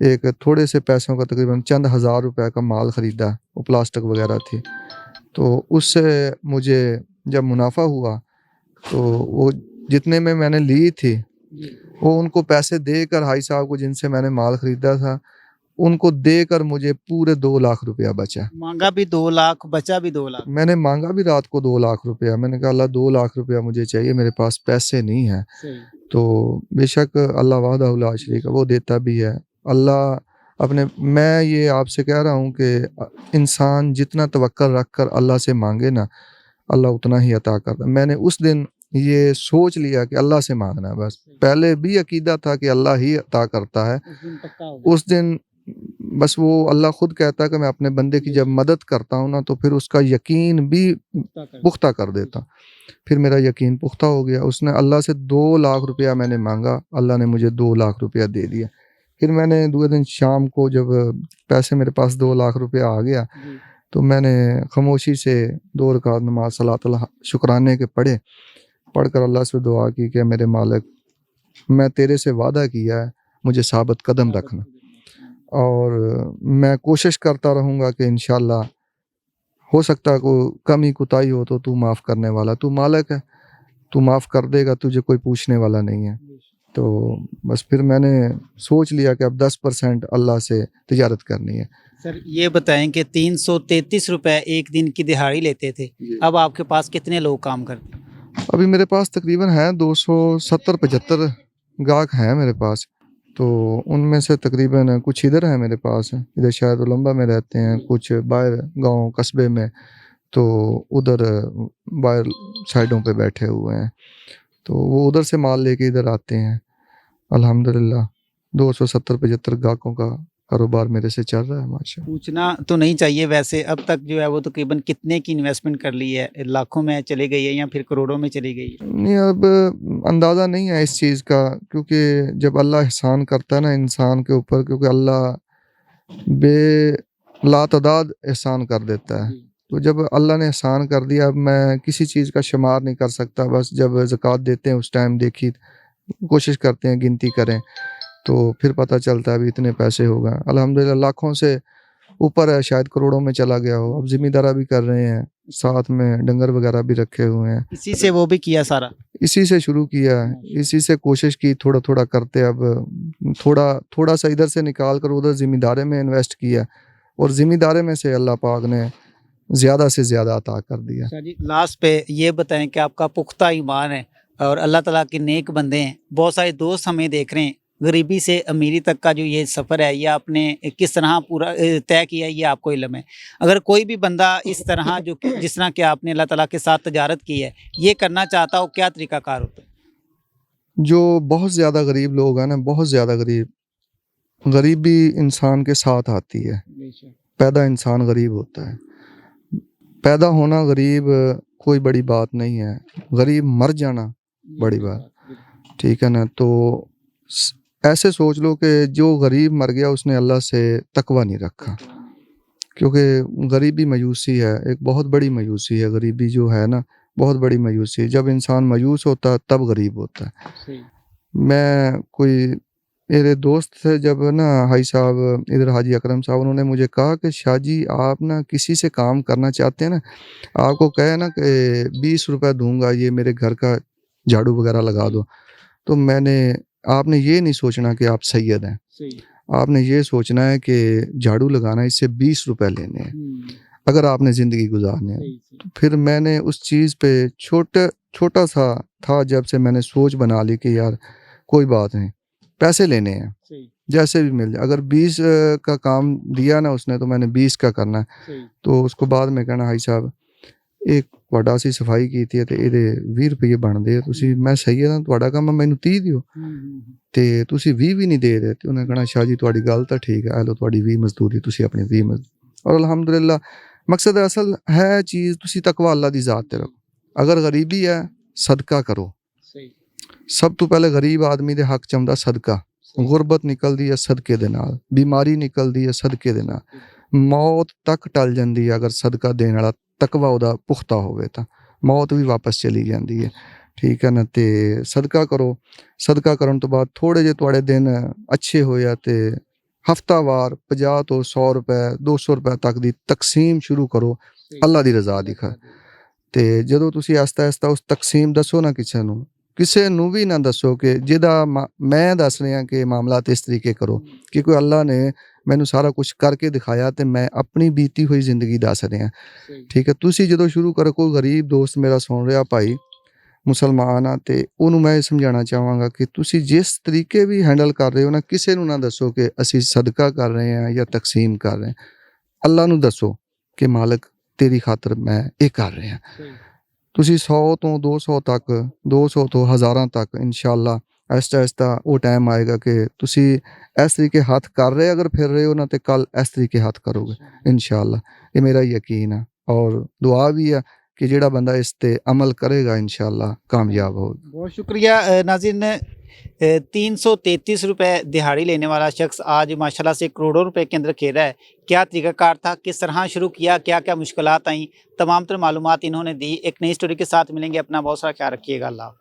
ایک تھوڑے سے پیسوں کا تقریباً چند ہزار روپے کا مال خریدا، وہ پلاسٹک وغیرہ تھی، تو اس سے مجھے جب منافع ہوا تو وہ جتنے میں نے لی تھی وہ ان کو پیسے دے کر حاجی صاحب کو جن سے میں نے مال خریدا تھا ان کو دے کر مجھے پورے 2 لاکھ روپیہ بچا۔ مانگا بھی 2 لاکھ، بچا بھی 2 لاکھ۔ میں نے مانگا بھی رات کو 2 لاکھ روپیہ، میں نے کہا اللہ 2 لاکھ روپیہ مجھے چاہیے، میرے پاس پیسے نہیں ہیں۔ تو بے شک اللہ وحدہ لا شریک ہے، وہ دیتا بھی ہے اللہ اپنے۔ میں یہ آپ سے کہہ رہا ہوں کہ انسان جتنا توکل رکھ کر اللہ سے مانگے نا، اللہ اتنا ہی عطا کرتا۔ میں نے اس دن یہ سوچ لیا کہ اللہ سے مانگنا ہے بس، پہلے بھی عقیدہ تھا کہ اللہ ہی عطا کرتا ہے، اس دن بس وہ اللہ خود کہتا ہے کہ میں اپنے بندے کی جب مدد کرتا ہوں نا تو پھر اس کا یقین بھی پختہ کر دیتا۔ پھر میرا یقین پختہ ہو گیا، اس نے اللہ سے 2 لاکھ روپیہ میں نے مانگا، اللہ نے مجھے 2 لاکھ روپیہ دے دیا۔ پھر میں نے دوسرے دن شام کو جب پیسے میرے پاس 2 لاکھ روپیہ آ گیا تو میں نے خاموشی سے 2 رکعت نماز صلاۃ شکرانے کے پڑھ کر اللہ سے دعا کی کہ میرے مالک میں تیرے سے وعدہ کیا ہے مجھے ثابت قدم رکھنا، اور میں کوشش کرتا رہوں گا کہ انشاءاللہ ہو سکتا ہے کوئی کمی کوتاہی ہو تو معاف کرنے والا، تو مالک ہے، تو معاف کر دے گا، تجھے کوئی پوچھنے والا نہیں ہے۔ تو بس پھر میں نے سوچ لیا کہ اب 10% اللہ سے تجارت کرنی ہے۔ سر یہ بتائیں کہ 333 روپے ایک دن کی دہاڑی لیتے تھے، اب آپ کے پاس کتنے لوگ کام کرتے ہیں؟ ابھی میرے پاس تقریباً ہیں 270-75 گاہک ہیں میرے پاس، تو ان میں سے تقریباً کچھ ادھر ہیں میرے پاس، ادھر شاید علمبا میں رہتے ہیں، کچھ باہر گاؤں قصبے میں، تو ادھر باہر سائڈوں پہ بیٹھے ہوئے ہیں، تو وہ ادھر سے مال لے کے ادھر آتے ہیں۔ الحمدللہ 270-75 گاہکوں کا کاروبار میرے سے چل رہا ہے ماشاء اللہ۔ پوچھنا تو نہیں چاہیے ویسے، اب تک جو ہے وہ تقریباً کتنے کی انویسٹمنٹ کر لی ہے؟ لاکھوں میں چلی گئی ہے یا پھر کروڑوں میں چلی گئی ہے؟ نہیں اب اندازہ نہیں ہے اس چیز کا، کیونکہ جب اللہ احسان کرتا ہے نا انسان کے اوپر، کیونکہ اللہ بے لاتعداد احسان کر دیتا ہے، تو جب اللہ نے احسان کر دیا اب میں کسی چیز کا شمار نہیں کر سکتا، بس جب زکوٰۃ دیتے ہیں اس ٹائم دیکھی کوشش کرتے ہیں گنتی کریں تو پھر پتہ چلتا ہے ابھی اتنے پیسے ہوگا۔ الحمدللہ لاکھوں سے اوپر ہے، شاید کروڑوں میں چلا گیا ہو۔ اب ذمہ دارہ بھی کر رہے ہیں، ساتھ میں ڈنگر وغیرہ بھی رکھے ہوئے ہیں، اسی سے وہ بھی کیا سارا؟ اسی سے شروع کیا ہے، اسی سے کوشش کی، تھوڑا تھوڑا کرتے، اب تھوڑا سا ادھر سے نکال کر ادھر ذمہ دارے میں انویسٹ کیا، اور ذمہ دارے میں سے اللہ پاک نے زیادہ سے زیادہ عطا کر دیا۔ جی لاسٹ پہ یہ بتائیں کہ آپ کا پختہ ایمان ہے اور اللہ تعالیٰ کے نیک بندے ہیں، بہت سارے دوست ہمیں دیکھ رہے ہیں، غریبی سے امیری تک کا جو یہ سفر ہے یہ آپ نے کس طرح پورا طے کیا ہے یہ آپ کو علم ہے۔ اگر کوئی بھی بندہ اس طرح جس طرح کہ آپ نے اللہ تعالیٰ کے ساتھ تجارت کی ہے یہ کرنا چاہتا ہو، کیا طریقہ کار ہوتا ہے؟ جو بہت زیادہ غریب لوگ ہیں نا، بہت زیادہ غریبی انسان کے ساتھ آتی ہے، پیدا انسان غریب ہوتا ہے، پیدا ہونا غریب کوئی بڑی بات نہیں ہے، غریب مر جانا بڑی بات، ٹھیک ہے نا۔ تو ایسے سوچ لو کہ جو غریب مر گیا اس نے اللہ سے تقوی نہیں رکھا، کیونکہ غریبی مایوسی ہے، ایک بہت بڑی مایوسی ہے غریبی جو ہے نا، بہت بڑی مایوسی ہے۔ جب انسان مایوس ہوتا ہے تب غریب ہوتا ہے۔ میں میرے دوست تھے جب نا حاجی صاحب ادھر حاجی اکرم صاحب، انہوں نے مجھے کہا کہ شاہ جی آپ نا کسی سے کام کرنا چاہتے ہیں نا، آپ کو کہے نا کہ 20 روپے دوں گا یہ میرے گھر کا جھاڑو وغیرہ لگا دو، تو آپ نے یہ نہیں سوچنا کہ آپ سید ہیں، آپ نے یہ سوچنا ہے کہ جھاڑو لگانا اس سے 20 روپے لینے ہیں اگر آپ نے زندگی گزارنی ہے۔ تو پھر میں نے اس چیز پہ چھوٹا سا تھا جب سے میں نے سوچ بنا لی کہ یار کوئی بات نہیں، پیسے لینے ہیں جیسے بھی مل جائے، اگر 20 کا کام دیا نا اس نے تو میں نے 20 کا کرنا ہے۔ تو اس کو بعد میں کہنا حاجی صاحب ایک وڈا سی صفائی کی ہے تو یہ 20 روپئے بن دے، میں سہی ہاں تھوڑا کام مینوں 30 دیو تے تسی 20 بھی نہیں دے رہے، تے انہیں کہنا شاہ جی تھوڑی گل تو ٹھیک ہے، لو تھوڑی 20 مزدوری، تسی اپنی 20 مزدوری، اور الحمدللہ مقصد اصل ہے چیز تسی تقوی اللہ دی ذات تے رکھو۔ اگر غریبی ہے صدقہ کرو، سب تو پہلے غریب آدمی دے حق چمدا صدقہ، غربت نکل دی ہے صدقے دے نال، بیماری نکل دی ہے صدقے دے نال، موت تک ٹل جاندی ہے اگر صدقہ دین والا تقوی ادا پختہ ہوئے تا موت بھی واپس چلی جاندی ہے، ٹھیک ہے نا۔ تے صدقہ کرو، صدقہ کرن تو بعد تھوڑے جے تواڈے دن اچھے ہویا تے ਹਫ਼ਤਾਵਾਰ 50 ਤੋਂ 100 ਰੁਪਏ 200 ਰੁਪਏ ਤੱਕ ਦੀ ਤਕਸੀਮ ਸ਼ੁਰੂ ਕਰੋ ਅੱਲਾ ਦੀ ਰਜ਼ਾ ਦੀ ਖਾਤਰ। ਤੇ ਜਦੋਂ ਤੁਸੀਂ ਆਸਤਾ ਆਸਤਾ ਉਸ ਤਕਸੀਮ ਦੱਸੋ ਨਾ ਕਿਸੇ ਨੂੰ ਵੀ ਨਾ ਦੱਸੋ ਕਿ ਜਿਹਦਾ ਮੈਂ ਦੱਸ ਰਿਹਾ ਕਿ ਮਾਮਲਾਤ ਇਸ ਤਰੀਕੇ ਕਰੋ, ਕਿ ਕੋਈ ਅੱਲਾ ਨੇ ਮੈਨੂੰ ਸਾਰਾ ਕੁਝ ਕਰਕੇ ਦਿਖਾਇਆ ਤੇ ਮੈਂ ਆਪਣੀ ਬੀਤੀ ਹੋਈ ਜ਼ਿੰਦਗੀ ਦੱਸ ਰਿਹਾ। ਠੀਕ ਹੈ, ਤੁਸੀਂ ਜਦੋਂ ਸ਼ੁਰੂ ਕਰੋ, ਕੋਈ ਗਰੀਬ ਦੋਸਤ ਮੇਰਾ ਸੁਣ ਰਿਹਾ ਭਾਈ ਮੁਸਲਮਾਨ ਆ, ਤੇ ਉਹਨੂੰ ਮੈਂ ਇਹ ਸਮਝਾਉਣਾ ਚਾਹਾਂਗਾ ਕਿ ਤੁਸੀਂ ਜਿਸ ਤਰੀਕੇ ਵੀ ਹੈਂਡਲ ਕਰ ਰਹੇ ਹੋ ਨਾ, ਕਿਸੇ ਨੂੰ ਨਾ ਦੱਸੋ ਕਿ ਅਸੀਂ ਸਦਕਾ ਕਰ ਰਹੇ ਹਾਂ ਜਾਂ ਤਕਸੀਮ ਕਰ ਰਹੇ ਹਾਂ। ਅੱਲਾ ਨੂੰ ਦੱਸੋ ਕਿ ਮਾਲਕ ਤੇਰੀ ਖਾਤਰ ਮੈਂ ਇਹ ਕਰ ਰਿਹਾ। ਤੁਸੀਂ 100 ਤੋਂ 200 ਤੱਕ 200 ਤੋਂ ਹਜ਼ਾਰਾਂ ਤੱਕ ਇਨਸ਼ਾਅੱਲਾ ਆਹਿਸਤਾ ਆਹਿਸਤਾ ਉਹ ਟਾਈਮ ਆਏਗਾ ਕਿ ਤੁਸੀਂ ਇਸ ਤਰੀਕੇ ਹੱਥ ਕਰ ਰਹੇ ਅਗਰ ਫਿਰ ਰਹੇ ਹੋ ਨਾ, ਤੇ ਕੱਲ ਇਸ ਤਰੀਕੇ ਹੱਥ ਕਰੋਗੇ ਇਨਸ਼ਾਅੱਲਾ। ਇਹ ਮੇਰਾ ਯਕੀਨ ਹੈ ਔਰ ਦੁਆ ਵੀ ਹੈ کہ جڑا بندہ اس تے عمل کرے گا انشاءاللہ کامیاب ہوگا۔ بہت شکریہ ناظرین۔ 333 روپے دہاڑی لینے والا شخص آج ماشاءاللہ سے کروڑوں روپے کے اندر کھیل رہا ہے۔ کیا طریقہ کار تھا، کس طرح شروع کیا، کیا کیا مشکلات آئیں، تمام تر معلومات انہوں نے دی۔ ایک نئی سٹوری کے ساتھ ملیں گے، اپنا بہت سارا خیال رکھیے گا۔ اللہ حافظ۔